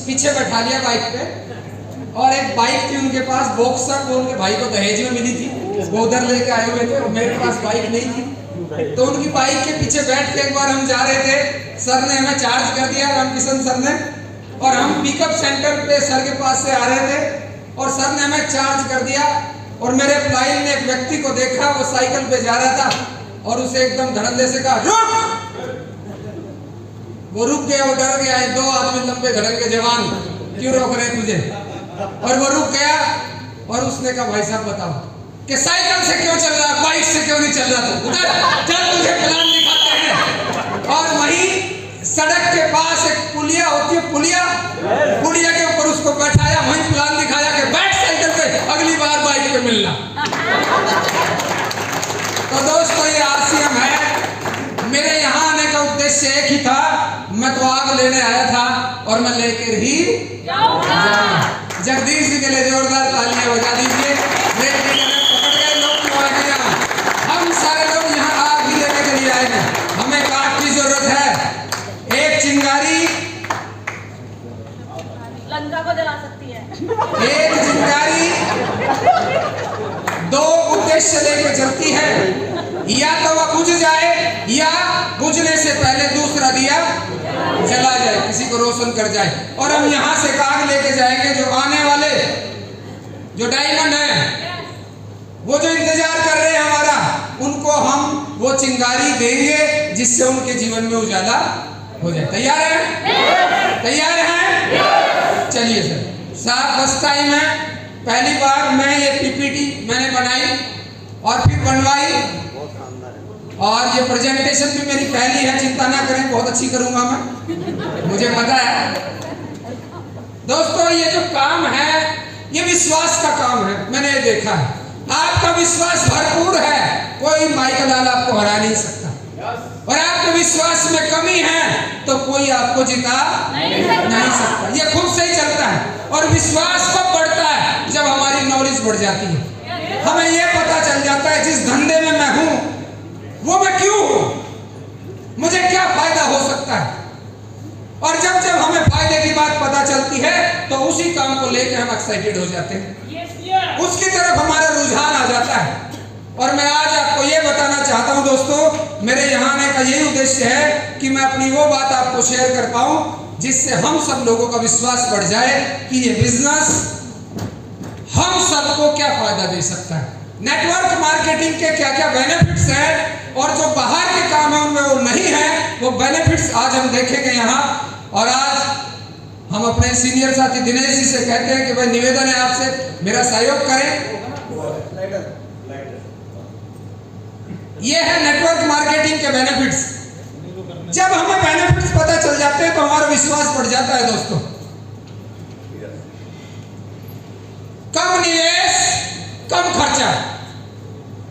पीछे बैठा लिया बाइक पे, और एक बाइक थी उनके पास बॉक्सर, वो उनके भाई को दहेज में मिली थी, वो उधर लेके आए हुए थे, मेरे पास बाइक नहीं थी। तो उनकी बाइक के पीछे बैठ के एक बार हम जा रहे थे, सर ने हमें चार्ज कर दिया, रामकिशन सर ने, और हम पिकअप सेंटर पे सर के पास से आ रहे थे और सर ने हमें चार्ज कर दिया। और मेरे फ्लाइट ने एक व्यक्ति को देखा, वो साइकिल पे जा रहा था और उसे एकदम धड़ल्ले से कहा रुक। वो रुक गया, वो डर गया, दो आदमी लंबे धड़क के जवान क्यों रोक रहे हैं तुझे, और वो रुक गया और उसने कहा भाई साहब बताओ कि साइकिल से क्यों चल रहा, बाइक से क्यों नहीं चल रहा तू, उधर चल तुझे प्लान दिखाते हैं। और वहीं सड़क के पास एक पुलिया होती है, पुलिया के ऊपर उसको बैठाया, वहीं प्लान दिखाया कि बैठ साइकिल पे, अगली बार बाइक पे मिलना। तो दोस्तों ये आरसीएम है। मेरे यहाँ आने का उद्देश्य एक ही था, मैं तो आग लेने आया था और मैं लेकर ही जाऊंगा। जगदीश जी के लिए जोरदार तालियां बजा दीजिए। पकड़ गए लोग क्यों आ गए यहाँ, हम सारे लोग यहाँ आग ही लेने के लिए आए हैं। हमें आग की जरूरत है। एक चिंगारी लंका को जला सकती है। एक चिंगारी दो उद्देश्य लेकर चलती है, या तो वह बुझ जाए या बुझने से पहले दूसरा दिया जला जाए, किसी को रोशन कर जाए। और हम यहाँ से आग लेके जाएंगे, जो आने वाले जो डायमंड है, वो जो इंतजार कर रहे हैं हमारा, उनको हम वो चिंगारी देंगे जिससे उनके जीवन में उजाला हो जाए। तैयार है? तैयार है? चलिए सर, फर्स्ट टाइम है, पहली बार मैं ये पीपीटी मैंने बनाई और फिर बनवाई, और ये प्रेजेंटेशन भी मेरी पहली है, चिंता ना करें, बहुत अच्छी करूंगा मैं, मुझे पता है। दोस्तों ये जो काम है ये विश्वास का काम है, मैंने ये देखा है। आपका विश्वास भरपूर है, कोई माइकल लाल आपको हरा नहीं सकता, और आपके विश्वास में कमी है तो कोई आपको जिता नहीं सकता। ये खुद से ही चलता है। और विश्वास कब बढ़ता है? जब हमारी नॉलेज बढ़ जाती है, हमें ये पता चल जाता है जिस धंधे में मैं हूं वो मैं क्यों हूं, मुझे क्या फायदा हो सकता है। और जब जब हमें फायदे की बात पता चलती है तो उसी काम को लेकर हम एक्साइटेड हो जाते हैं, उसकी तरफ हमारा रुझान आ जाता है। और मैं आज आपको ये बताना चाहता हूं दोस्तों, मेरे यहाँ आने का यही उद्देश्य है कि मैं अपनी वो बात आपको शेयर कर पाऊं जिससे हम सब लोगों का विश्वास बढ़ जाए कि ये बिजनेस हम सबको क्या फायदा दे सकता है। नेटवर्क मार्केटिंग के क्या क्या बेनिफिट्स हैं, और जो बाहर के काम है उनमें वो नहीं है, वो बेनिफिट्स आज हम देखेंगे यहाँ। और आज हम अपने सीनियर साथी दिनेश जी से कहते हैं कि भाई निवेदन है आपसे, मेरा सहयोग करें। ये है नेटवर्क मार्केटिंग के बेनिफिट्स। जब हमें बेनिफिट्स पता चल जाते हैं तो हमारा विश्वास बढ़ जाता है दोस्तों। कम निवेश कम खर्चा,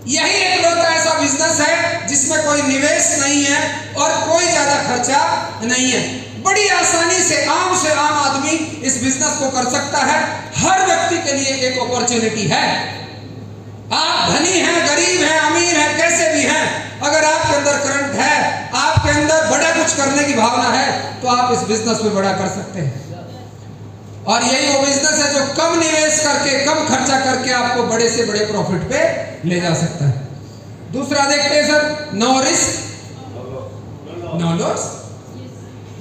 यही एकलौता ऐसा बिजनेस है जिसमें कोई निवेश नहीं है और कोई ज्यादा खर्चा नहीं है। बड़ी आसानी से आम आदमी इस बिजनेस को कर सकता है। हर व्यक्ति के लिए एक अपॉर्चुनिटी है। आप धनी हैं, गरीब हैं, अमीर हैं, कैसे भी हैं, अगर आपके अंदर करंट है, आपके अंदर बड़ा कुछ करने की भावना है, तो आप इस बिजनेस में बड़ा कर सकते हैं। और यही वो बिजनेस है जो कम निवेश करके, कम खर्चा करके आपको बड़े से बड़े प्रॉफिट पे ले जा सकता है। दूसरा देखते हैं sir, no risk no loss.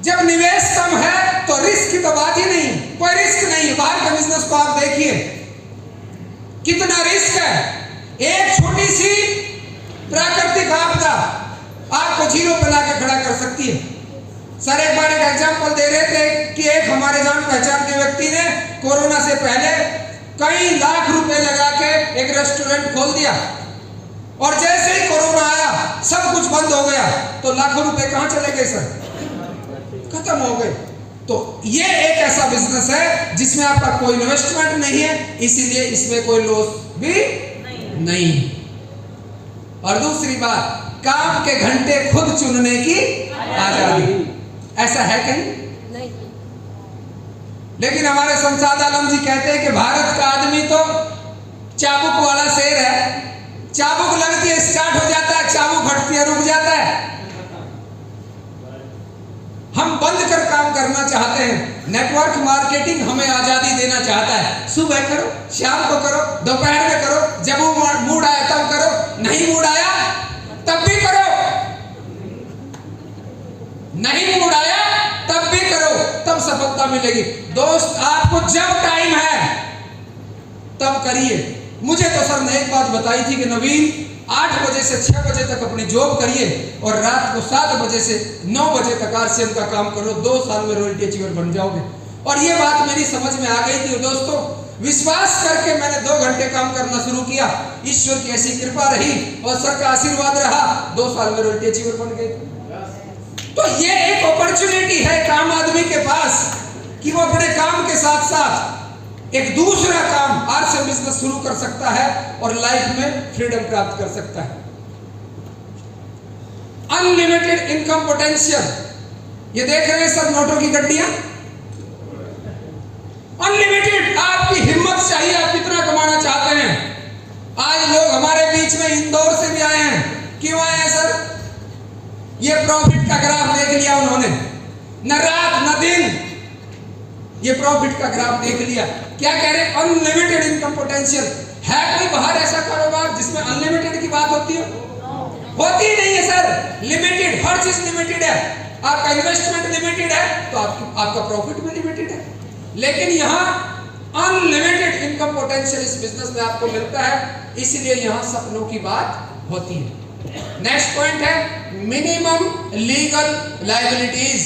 जब निवेश कम है तो रिस्क की तो बात ही नहीं, कोई रिस्क नहीं। बाहर के बिजनेस को आप देखिए, कितना रिस्क है। एक छोटी सी प्राकृतिक आपदा आपको जीरो पे लाके खड़ा कर सकती है। सर एक बार एक एग्जांपल दे रहे थे कि एक हमारे जान पहचान के व्यक्ति ने कोरोना से पहले कई लाख रुपए लगा के एक रेस्टोरेंट खोल दिया, और जैसे ही कोरोना आया सब कुछ बंद हो गया, तो लाखों रुपए कहां चले गए सर? खत्म हो गए। तो ये एक ऐसा बिजनेस है जिसमें आपका कोई इन्वेस्टमेंट नहीं है, इसीलिए इसमें कोई लॉस भी नहीं। और दूसरी बात, काम के घंटे खुद चुनने की आजादी। ऐसा है कहीं नहीं। लेकिन हमारे संसाद आलम जी कहते हैं कि भारत का आदमी तो चाबुक वाला शेर है, चाबुक लगती है स्टार्ट हो जाता है, चाबुक फटती है रुक जाता है। हम हम बंद कर काम करना चाहते हैं। नेटवर्क मार्केटिंग हमें आजादी देना चाहता है। सुबह करो, शाम को करो, दोपहर में करो, जब वो मूड आया तब करो, नहीं मूड आया तब भी करो, नहीं मूड आया तब भी करो, तब सफलता मिलेगी। दोस्त, आपको जब टाइम है तब करिए। मुझे तो सर ने एक बात बताई थी कि नवीन 8 बजे से 6 बजे तक अपनी जॉब करिए और रात को 7 बजे से 9 बजे तक आरसीएम का काम करो, 2 साल में रॉयल्टी अचीवर बन जाओगे। और ये बात मेरी समझ में आ गई थी। दोस्तों, विश्वास करके मैंने 2 घंटे काम करना शुरू किया। ईश्वर की ऐसी कृपा रही और सर का आशीर्वाद रहा, 2 साल में रॉयल्टी अचीवर बन गए। तो ये एक अपॉर्चुनिटी है काम आदमी के पास कि वो अपने काम के साथ साथ एक दूसरा काम आरसीएम बिजनेस शुरू कर सकता है और लाइफ में फ्रीडम प्राप्त कर सकता है। अनलिमिटेड इनकम पोटेंशियल, ये देख रहे हैं सब नोटों की गड्डियां, अनलिमिटेड। आपकी हिम्मत चाहिए, आप कितना कमाना चाहते हैं। आज लोग हमारे बीच में इंदौर से भी आए हैं। क्यों आए हैं सर? ये प्रॉफिट का ग्राफ देख लिया उन्होंने, न रात न दिन ये प्रॉफिट का ग्राफ देख लिया। क्या कह रहे हैं? Unlimited income potential. है कोई बाहर ऐसा कारोबार जिसमें अनलिमिटेड की बात होती है? होती नहीं है सर। लिमिटेड, हर चीज लिमिटेड है। आपका इन्वेस्टमेंट लिमिटेड है तो आपका प्रॉफिट भी लिमिटेड है। लेकिन यहाँ अनलिमिटेड इनकम पोटेंशियल इस बिजनेस में आपको मिलता है, इसलिए यहाँ सपनों की बात होती है। नेक्स्ट पॉइंट है मिनिमम लीगल लायबिलिटीज।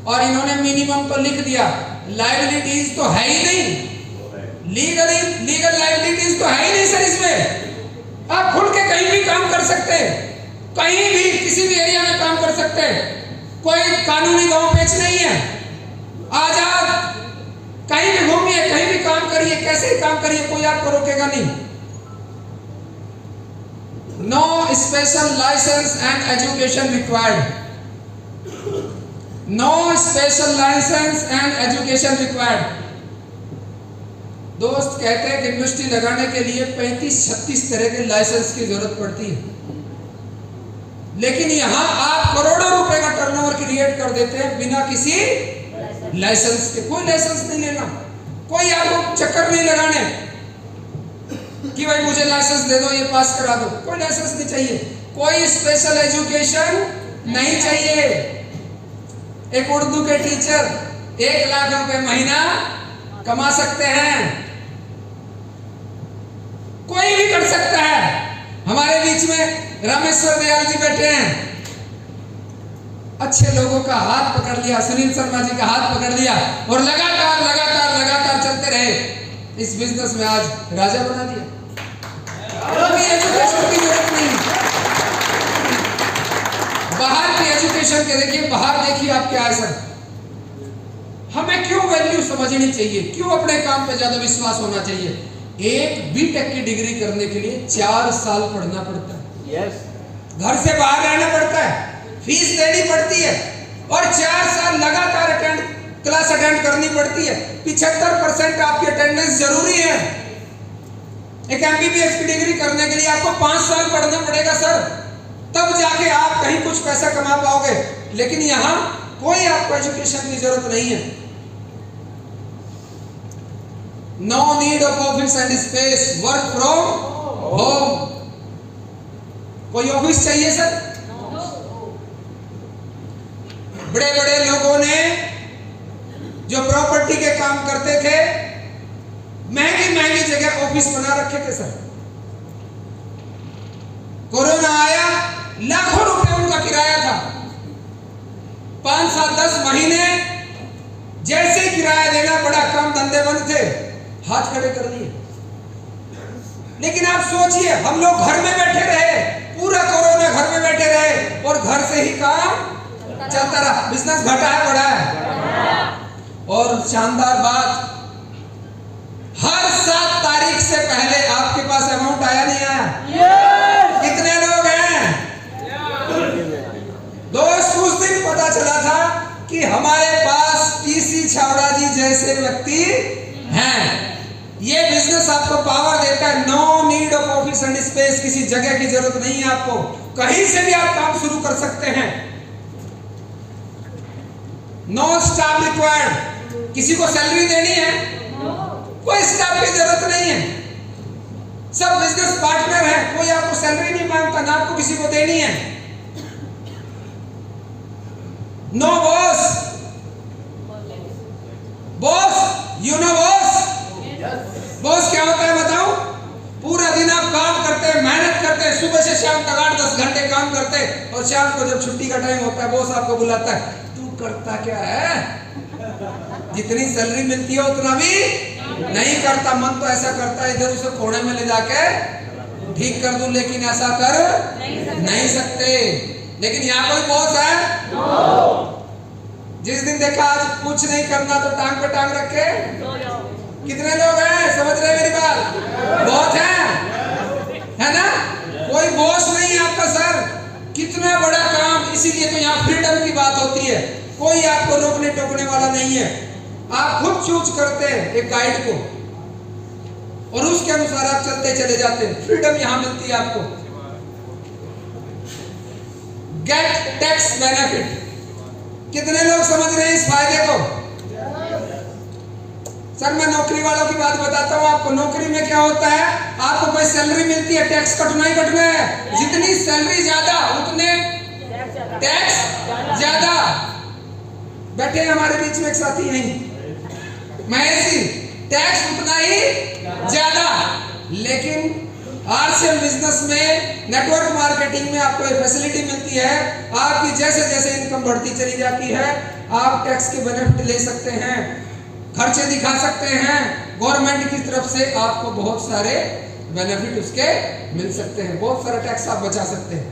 और इन्होंने मिनिमम तो लिख दिया, लायबिलिटीज तो है ही नहीं। लीगल लायबिलिटीज तो है ही नहीं सर इसमें। आप खुल के कहीं भी काम कर सकते हैं, कहीं भी किसी भी एरिया में काम कर सकते हैं। कोई कानूनी दांव पेच नहीं है। आजाद कहीं भी घूमिए, कहीं भी काम करिए, कैसे ही काम करिए, कोई आपको रोकेगा नहीं। No special licence and education required. No special licence and education required. दोस्त कहते हैं कि इंडस्ट्री लगाने के लिए 35-36 तरह के लाइसेंस की जरूरत पड़ती है, लेकिन यहां आप करोड़ों रुपए का टर्नओवर क्रिएट कर देते हैं बिना किसी लाइसेंस के। कोई लाइसेंस नहीं लेना, कोई आपको चक्कर नहीं लगाने कि भाई मुझे लाइसेंस दे दो, ये पास करा दो। कोई लाइसेंस नहीं चाहिए, कोई स्पेशल एजुकेशन नहीं चाहिए। एक उर्दू के टीचर 1 लाख रुपए महीना कमा सकते हैं, कोई भी कर सकता है। हमारे बीच में रामेश्वर दयाल जी बैठे हैं, अच्छे लोगों का हाथ पकड़ लिया, सुनील शर्मा जी का हाथ पकड़ लिया और लगातार लगातार लगातार चलते रहे, इस बिजनेस में आज राजा बना दिया। कोई एजुकेशन की जरूरत नहीं। बाहर की एजुकेशन के देखिए, बाहर देखिए आप क्या है सर। हमें क्यों वैल्यू समझनी चाहिए, क्यों अपने काम पे ज्यादा विश्वास होना चाहिए। एक बीटेक की डिग्री करने के लिए 4 साल पढ़ना पड़ता है। yes. घर से बाहर रहना पड़ता है, फीस देनी पड़ती है और 4 साल लगातार क्लास अटेंड करनी पड़ती है। 75% आपकी अटेंडेंस जरूरी है। एक एमबीबीएस की डिग्री करने के लिए आपको 5 साल पढ़ना पड़ेगा सर, तब जाके आप कहीं कुछ पैसा कमा पाओगे। लेकिन यहाँ कोई आपको एजुकेशन की जरूरत नहीं है। No need of office and space, work from home. कोई ऑफिस चाहिए सर? बड़े बड़े लोगों ने जो प्रॉपर्टी के काम करते थे, महंगी महंगी जगह ऑफिस बना रखे थे सर। कोरोना आया, लाखों रुपए उनका किराया था। 5 साल 10 महीने जैसे किराया देना पड़ा, काम धंधे बंद थे, हाथ खड़े कर दिए। लेकिन आप सोचिए, हम लोग घर में बैठे रहे, पूरा कोरोना घर में बैठे रहे और घर से ही काम चलता रहा। बिजनेस घटा है बढ़ा है? और शानदार बात, हर 7 तारीख से पहले आपके पास अमाउंट आया नहीं आया? कितने लोग हैं दोस्त? उस दिन पता चला था कि हमारे पास टीसी छावड़ा जी जैसे व्यक्ति हैं। ये बिजनेस आपको पावर देता है। No need of office and space, किसी जगह की जरूरत नहीं है आपको, कहीं से भी आप काम शुरू कर सकते हैं। No staff required. किसी को सैलरी देनी है? कोई स्टाफ की जरूरत नहीं है, सब बिजनेस पार्टनर है। कोई आपको सैलरी नहीं मांगता, ना आपको किसी को देनी है। No boss. Boss, you know boss? Boss क्या होता है बताओ? पूरा दिन आप काम करते हैं, मेहनत करते हैं, सुबह से शाम तक 8-10 घंटे काम करते हैं, और शाम को जब छुट्टी का टाइम होता है बॉस आपको बुलाता है, तू करता क्या है? जितनी सैलरी मिलती है उतना भी नहीं करता। मन तो ऐसा करता है इधर उसे कोने में ले जाके ठीक कर दूं, लेकिन ऐसा कर नहीं सकते। लेकिन यहाँ कोई बॉस है? जिस दिन देखा आज कुछ नहीं करना तो टांग पे टांग रखे। कितने लोग हैं समझ रहे मेरी बात? बहुत है ना? कोई बॉस नहीं है आपका सर। कितना बड़ा काम, इसीलिए तो यहाँ फ्रीडम की बात होती है। कोई आपको रोकने टोकने वाला नहीं है, आप खुद चूज करते हैं एक गाइड को, और उसके अनुसार आप चलते चले जाते हैं। फ्रीडम यहां मिलती है आपको। Get tax benefit. कितने लोग समझ रहे हैं इस फायदे को? सर मैं नौकरी वालों की बात बताता हूं आपको। नौकरी में क्या होता है, आपको कोई सैलरी मिलती है, टैक्स कटना ही कटना है। जितनी सैलरी ज्यादा उतने टैक्स ज्यादा। बैठे हमारे बीच में एक साथी हैं महेश जी, टैक्स उतना ही ज्यादा। लेकिन आरसीएम बिजनेस में, नेटवर्क मार्केटिंग में आपको एक फैसिलिटी मिलती है। आपकी जैसे जैसे इनकम बढ़ती चली जाती है, आप टैक्स के बेनिफिट ले सकते हैं, खर्चे दिखा सकते हैं। गवर्नमेंट की तरफ से आपको बहुत सारे बेनिफिट उसके मिल सकते हैं, बहुत सारा टैक्स आप बचा सकते हैं।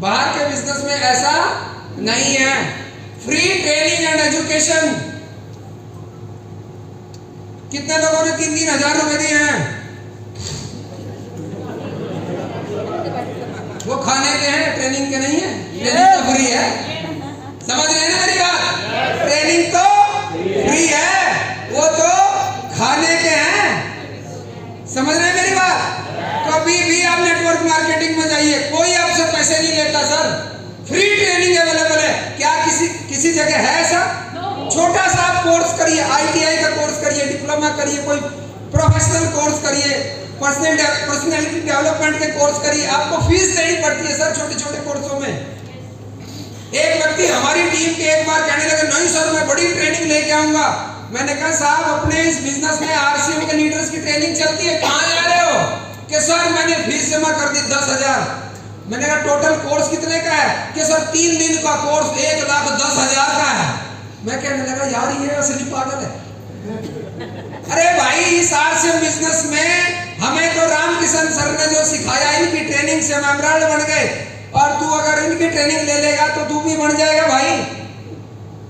बाहर के बिजनेस में ऐसा नहीं है। Free training and education. कितने लोगों ने 3-3 हजार रुपए दिए हैं? वो खाने के हैं, ट्रेनिंग के नहीं है। ट्रेनिंग तो फ्री है, समझ रहे हैं ना मेरी बात? ट्रेनिंग तो फ्री है, वो तो खाने के हैं। समझ रहे हैं मेरी बात? कभी भी आप नेटवर्क मार्केटिंग में जाइए, कोई आपसे पैसे नहीं लेता सर। फ्री ट्रेनिंग अवेलेबल है। क्या किसी जगह है ऐसा? छोटा सा आप कोर्स करिए, आईटीआई का कोर्स करिए, डिप्लोमा करिए, कोई प्रोफेशनल कोर्स करिए, पर्सनालिटी डेवलपमेंट के कोर्स करिए, आपको फीस देनी पड़ती है सर छोटे छोटे कोर्सों में। एक व्यक्ति हमारी टीम के एक बार कहने लगे, नहीं सर मैं बड़ी ट्रेनिंग लेके आऊंगा। मैंने कहा साहब अपने इस बिजनेस में आरसीएम के लीडर्स की ट्रेनिंग चलती है, कहाँ जा रहे हो? कि सर मैंने फीस जमा कर दी 10,000। मैंने कहा टोटल कोर्स कितने का है? कि सर 3 दिन का कोर्स 1,10,000 का है। मैं कहने लगा यार ये असली पागल है। अरे भाई इस आरसीएम बिजनेस में हमें तो रामकिशन सर ने जो सिखाया, इनकी ट्रेनिंग से हम एमराल्ड बन गए, और तू अगर इनकी ट्रेनिंग ले लेगा तो तू भी बन जाएगा भाई।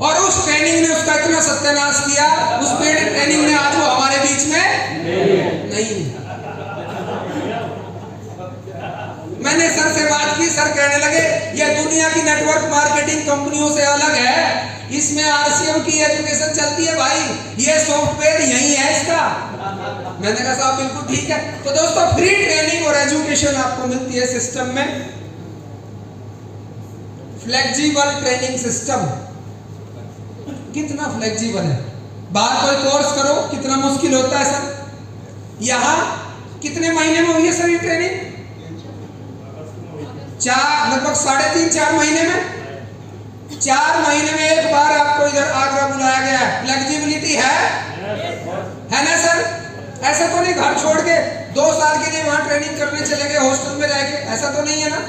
और उस ट्रेनिंग ने उसका इतना सत्यानाश किया, उस पेड ट्रेनिंग ने आज वो हमारे बीच में नहीं। मैंने सर से बात की, सर कहने लगे ये दुनिया की नेटवर्क मार्केटिंग कंपनियों से अलग है, इसमें आरसीएम की एजुकेशन चलती है भाई, ये सॉफ्टवेयर यही है इसका। मैंने कहा साहब बिल्कुल ठीक है। तो दोस्तों फ्री ट्रेनिंग और एजुकेशन आपको मिलती है सिस्टम में। फ्लेक्सिबल ट्रेनिंग सिस्टम, कितना फ्लेक्सिबल है। बाहर कोई कोर्स करो कितना मुश्किल होता है सर, यहाँ कितने महीने में हुई है सर ये ट्रेनिंग? लगभग 3.5-4 महीने में। 4 महीने में एक बार आपको इधर आगरा बुलाया गया है। फ्लेक्सिबिलिटी है ना सर? ऐसा तो नहीं घर छोड़ के 2 साल के लिए वहां ट्रेनिंग करने चले गए हॉस्टल में रह के, ऐसा तो नहीं है ना?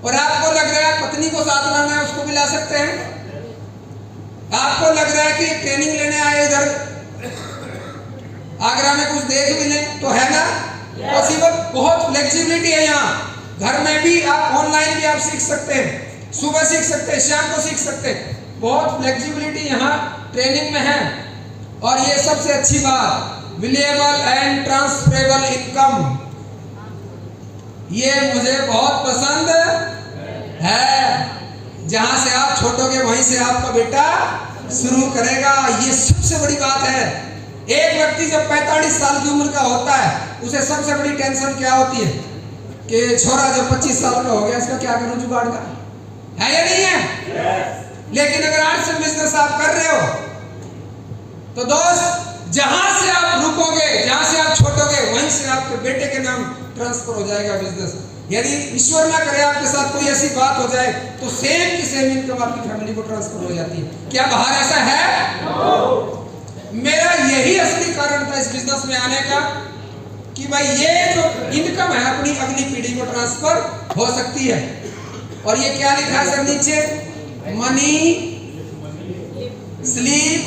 और आपको लग रहा है पत्नी को साथ लाना है, उसको भी ला सकते हैं। आपको लग रहा है कि ट्रेनिंग लेने आए इधर आगरा में कुछ देख भी लें तो है ना पॉसिबल। बहुत फ्लेक्सिबिलिटी है यहाँ। घर में भी आप, ऑनलाइन भी आप सीख सकते हैं, सुबह सीख सकते हैं, शाम को सीख सकते हैं। बहुत फ्लेक्सिबिलिटी यहाँ ट्रेनिंग में है। और ये सबसे अच्छी बात, वेरिएबल एंड ट्रांसफरेबल इनकम, ये मुझे बहुत पसंद है। जहां से आप छोटोगे वहीं से आपका बेटा शुरू करेगा, ये सबसे बड़ी बात है। एक व्यक्ति जब 45 साल की उम्र का होता है, उसे सबसे बड़ी टेंशन क्या होती है कि छोरा जब 25 साल का हो गया इसका क्या करूं जुगाड़ का, है या नहीं है? लेकिन अगर आर्ट्स एंड बिजनेस आप कर रहे हो तो दोस्त, जहां से आप रुकोगे, जहां से आप छोड़ोगे, वहीं से आपके बेटे के नाम ट्रांसफर हो जाएगा बिजनेस। यदि ईश्वर ना करे आपके साथ कोई ऐसी बात हो जाए तो सेम की सेम इनकम आपकी फैमिली को ट्रांसफर हो जाती है। क्या बाहर ऐसा है? मेरा यही असली कारण था इस बिजनेस में आने का कि भाई ये जो इनकम है अपनी अगली पीढ़ी को ट्रांसफर हो सकती है। और ये क्या लिखा है सर नीचे? Money sleep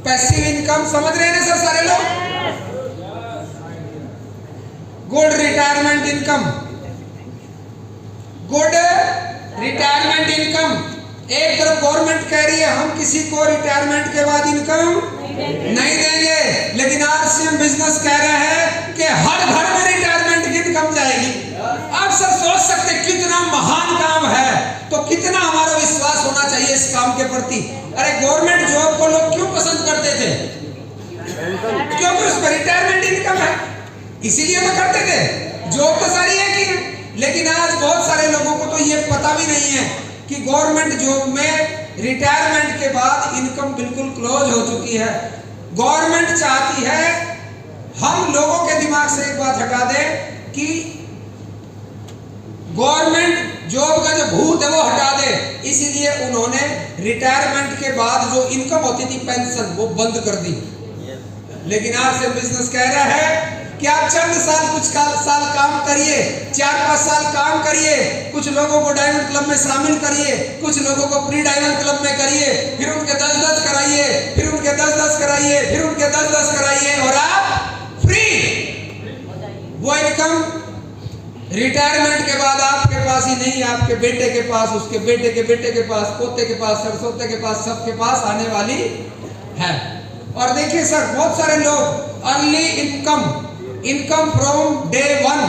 passive income. समझ रहे हैं ना सर सारे लोग? Good retirement income, good retirement income. एक तरफ गवर्नमेंट कह रही है हम किसी को रिटायरमेंट के बाद इनकम नहीं देंगे, लेकिन आरसीएम बिजनेस कह रहे हैं कि हर घर में रिटायरमेंट की इनकम जाएगी। आप सब सोच सकते कितना महान काम है, तो कितना हमारा विश्वास होना चाहिए इस काम के प्रति। अरे गवर्नमेंट जॉब को लोग क्यों पसंद करते थे? क्योंकि उसमें रिटायरमेंट इनकम है, इसीलिए तो करते थे। जॉब तो सारी एक ही है, लेकिन आज बहुत सारे लोगों को तो ये पता भी नहीं है कि गवर्नमेंट जॉब में रिटायरमेंट के बाद इनकम बिल्कुल क्लोज हो चुकी है। गवर्नमेंट चाहती है हम लोगों के दिमाग से एक बात हटा दें कि गवर्नमेंट जॉब का जो भूत है वो हटा दे, इसीलिए उन्होंने रिटायरमेंट के बाद जो इनकम होती थी पेंशन, वो बंद कर दी। लेकिन आज से बिजनेस कह रहा है कि आप चंद साल, कुछ साल काम करिए, 4-5 साल काम करिए, कुछ लोगों को डायमंड क्लब में शामिल करिए, कुछ लोगों को प्री डायमंड क्लब में करिए, फिर उनके 10-10 कराइए, फिर उनके 10-10 कराइए, फिर उनके 10-10 कराइए और आप फ्री। वो इनकम रिटायरमेंट के बाद आपके पास ही नहीं, आपके बेटे के पास, उसके बेटे के बेटे के पास, पोते के पास, सरसोते के पास, सबके पास आने वाली है। और देखिए सर, बहुत सारे लोग अर्ली इनकम फ्रॉम डे 1,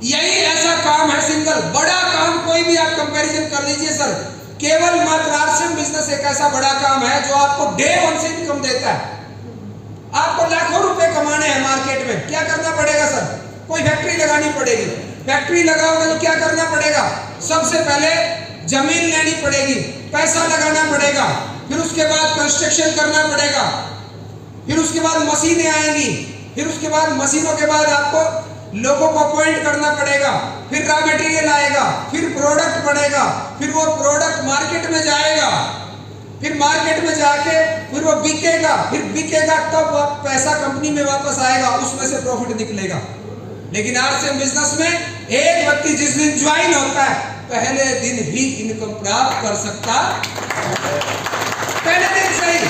यही ऐसा काम है सिंगल बड़ा काम। कोई भी आप कंपैरिजन कर लीजिए सर, केवल मात्र आरसीएम बिजनेस एक ऐसा बड़ा काम है जो आपको डे 1 से इनकम देता है। आपको लाखों रुपए कमाने हैं मार्केट में, क्या करना पड़ेगा सर? कोई फैक्ट्री लगानी पड़ेगी। फैक्ट्री लगाओगे तो क्या करना पड़ेगा? सबसे पहले जमीन लेनी पड़ेगी, पैसा लगाना पड़ेगा, फिर उसके बाद कंस्ट्रक्शन करना पड़ेगा, फिर उसके बाद मशीनें आएंगी, फिर उसके बाद मशीनों के बाद आपको लोगों को अपॉइंट करना पड़ेगा, फिर रॉ मटेरियल आएगा, फिर प्रोडक्ट बनेगा, फिर वो प्रोडक्ट मार्केट में जाएगा, फिर मार्केट में जाके फिर वो बिकेगा, फिर बिकेगा तब पैसा कंपनी में वापस आएगा, उसमें से प्रॉफिट निकलेगा। लेकिन आरसीएम बिजनेस में एक व्यक्ति जिस दिन ज्वाइन होता है पहले दिन ही इनकम प्राप्त कर सकता। पहले दिन से ही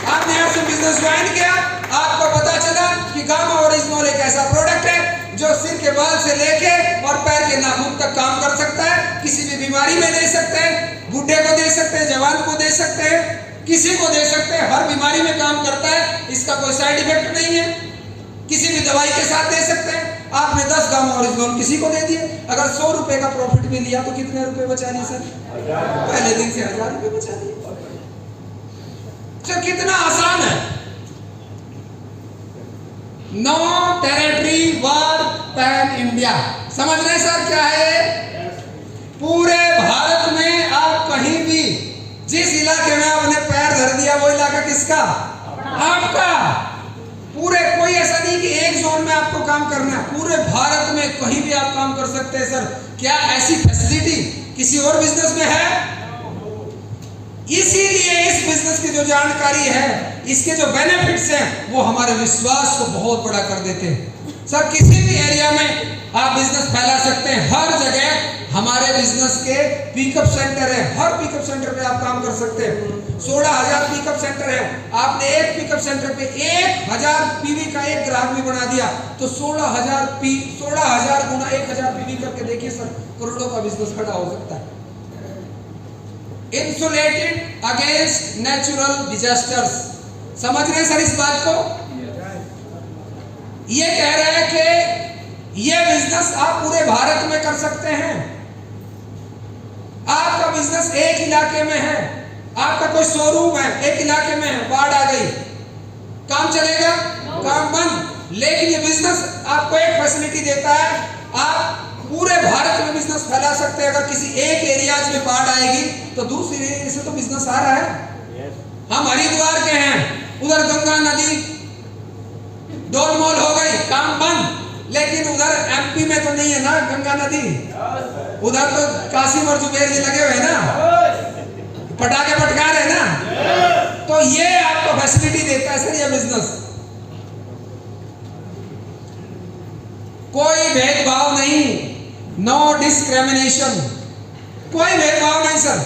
आपने आरसीएम बिजनेस ज्वाइन किया, आपको पता चला कि गामा ओरिजिनल एक ऐसा प्रोडक्ट है जो सिर के बाल से लेके और पैर के नाखून तक काम कर सकता है। किसी भी बीमारी में दे सकते हैं, बूढ़े को दे सकते हैं, जवान को दे सकते हैं, किसी को दे सकते हैं, हर बीमारी में काम करता है। इसका कोई साइड इफेक्ट नहीं है, किसी भी दवाई के साथ दे सकते हैं। आपने 10 गामा ओरिजिनल किसी को दे दिए, अगर 100 रुपए का प्रॉफिट भी लिया तो कितने रुपए बचा लिए सर? पहले दिन से 1000 रुपए बचा लिए। सर कितना आसान है। नो टेरिटरी वर पैन इंडिया, समझ रहे सर क्या है? पूरे भारत में आप कहीं भी जिस इलाके में आपने पैर धर दिया वो इलाका किसका? आपका। पूरे कोई ऐसा नहीं कि एक जोन में आपको काम करना है, पूरे भारत में कहीं भी आप काम कर सकते हैं सर। क्या ऐसी फैसिलिटी किसी और बिजनेस में है? इसीलिए इस बिजनेस की जो जानकारी है, इसके जो बेनिफिट्स हैं, वो हमारे विश्वास को बहुत बड़ा कर देते हैं। सर किसी भी एरिया में आप बिजनेस फैला सकते हैं, हर जगह हमारे बिजनेस के पिकअप सेंटर है, हर पिकअप सेंटर पे आप काम कर सकते हैं। 16,000 पिकअप सेंटर है, आपने एक पिकअप सेंटर पे 1000 पीवी का एक ग्राहक भी बना दिया तो 16,000 गुना 1000 पीवी करके देखिए सर, करोड़ों का बिजनेस खड़ा हो सकता है। इंसुलेटेड अगेंस्ट नेचुरल डिजास्टर्स, समझ रहे सर इस बात को? ये कह रहे हैं कि ये बिजनेस आप पूरे भारत में कर सकते हैं। आपका बिजनेस एक इलाके में है, आपका कोई शोरूम है एक इलाके में है, बाढ़ आ गई, काम चलेगा? काम बंद। लेकिन ये बिजनेस आपको एक फैसिलिटी देता है, आप पूरे भारत में बिजनेस फैला सकते हैं। अगर किसी एक एरियाज में बाढ़ आएगी तो दूसरे एरिया से तो बिजनेस आ रहा है। हम हरिद्वार के हैं, उधर गंगा नदी डोलमोल हो गई, काम बंद। लेकिन उधर एमपी में तो नहीं है ना गंगा नदी, उधर तो कासिम और जुबेर जी लगे हुए ना, पटाखे पटका रहे ना। तो ये आपको फैसिलिटी देता है सर ये बिजनेस। कोई भेदभाव नहीं, नो डिस्क्रिमिनेशन, कोई भेदभाव नहीं सर।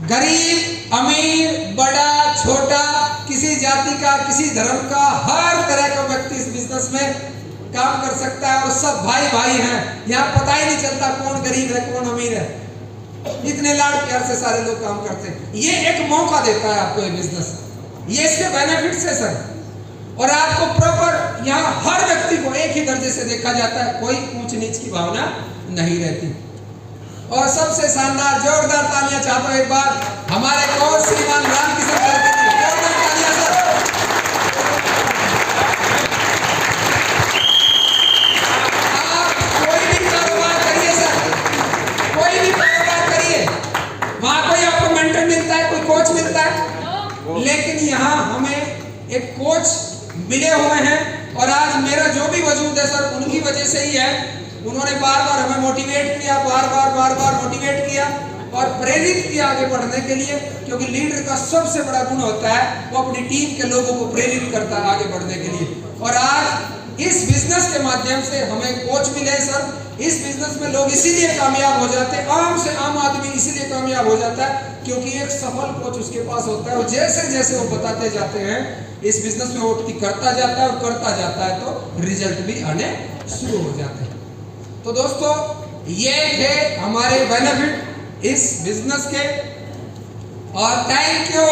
गरीब अमीर बड़ा छोटा, किसी जाति का किसी धर्म का, हर तरह का व्यक्ति इस बिजनेस में काम कर सकता है। और सब भाई भाई हैं, यहाँ पता ही नहीं चलता कौन गरीब है कौन अमीर है, इतने लाड प्यार से सारे लोग काम करते हैं। ये एक मौका देता है आपको ये बिजनेस, ये इसके बेनिफिट्स है सर। और आपको प्रॉपर यहाँ हर व्यक्ति को एक ही दर्जे से देखा जाता है, कोई ऊंच नीच की भावना नहीं रहती। और सबसे शानदार जोरदार तालियां चाहता हूं एक बार हमारे कोच श्रीमान रामकिशन सर के लिए, जोरदार तालियां सर। आप कोई भी कारोबार करिए सर, कोई भी कारोबार करिए, वहां कोई आपको मेंटर मिलता है, कोई कोच मिलता है, लेकिन यहाँ हमें एक कोच मिले हुए हैं। और आज मेरा जो भी वजूद है सर उनकी वजह से ही है। उन्होंने बार बार हमें मोटिवेट किया, बार बार मोटिवेट किया और प्रेरित किया आगे बढ़ने के लिए। क्योंकि लीडर का सबसे बड़ा गुण होता है वो अपनी टीम के लोगों को प्रेरित करता है आगे बढ़ने के लिए। और आज इस बिजनेस के माध्यम से हमें कोच मिले सर। इस बिजनेस में लोग इसीलिए कामयाब हो जाते हैं, आम से आम आदमी इसीलिए कामयाब हो जाता है क्योंकि एक सफल कोच उसके पास होता है। और जैसे जैसे वो बताते जाते हैं इस बिजनेस में वो करता जाता है और करता जाता है तो रिजल्ट भी आने शुरू हो जाते हैं। तो दोस्तों ये थे हमारे बेनिफिट इस बिजनेस के। और थैंक यू